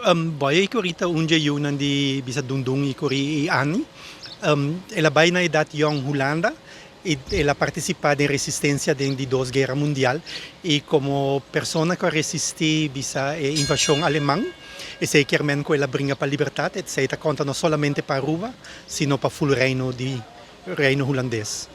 Boy ikurita unja yunan di bisa dundung ikuri i anni. Ela vai na edad young Holanda. Ela participa de resistencia de dos guerra mundial e como persona que resisti bisa a invasão alemã e sequermente que ela brinca para a liberdade e se conta não somente para Aruba, sino para o reino holandês.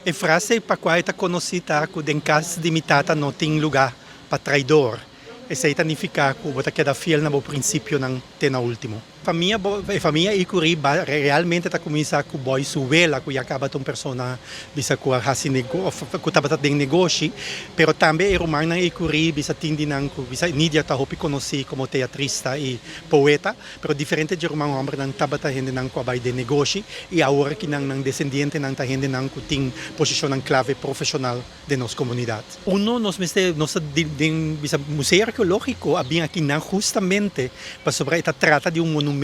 E frase para qual está conhecida que em caso de mitata não tem lugar para traidor. E se significa que você queda fiel no princípio não tem no último. Família Ikuri realmente está começando com boy suela que acaba de uma pessoa bisa que hasi que estava de negócio, pero também é romana Ikuri bisa tindi nang bisa nidia ta hopi conheci como teatrista e poeta, pero diferente de romano homem nang estava ta gente nang kuabay de negócio e agora que nang descendiente nang ta gente nang ting posição nang clave profissional de nossa comunidade. Nos bisa museu arqueológico había aqui nang justamente para sobre esta trata de monumento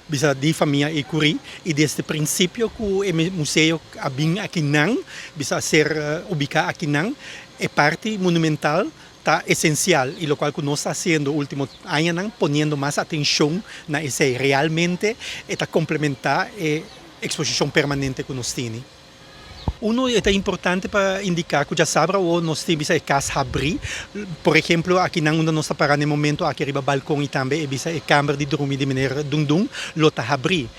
bisa di família Ikuri e desde princípio que o museu había aqui nang bisa ser ubicado aqui nang é parte monumental está essencial e lo cual que nós está haciendo último año poniendo más atención na esse realmente está complementar a exposição permanente que nós temos. É importante para indicar que já sabe ou nós temos a casa abrir, por exemplo, aqui na onde nós estamos no momento, aqui arriba balcão e também a câmara de dormir de maneira dundum, lota abrir.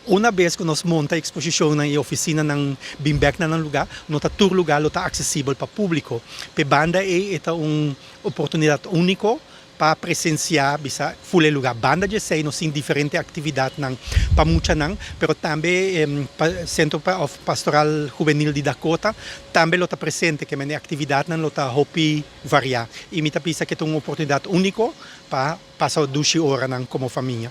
Uma vez que nós montamos a exposição na oficina ng Bimbek na lugar, nota todo lugar está acessível para o público. Para banda é uma oportunidade única para presenciar bisa full lugar banda de sei no sin diferente atividade nang pamucha nang pero também centro pastoral juvenil de Dakota também lota presente que mene atividade nang lota hopi variar e mita pisa que é uma oportunidade única para passar 12 horas nang como família.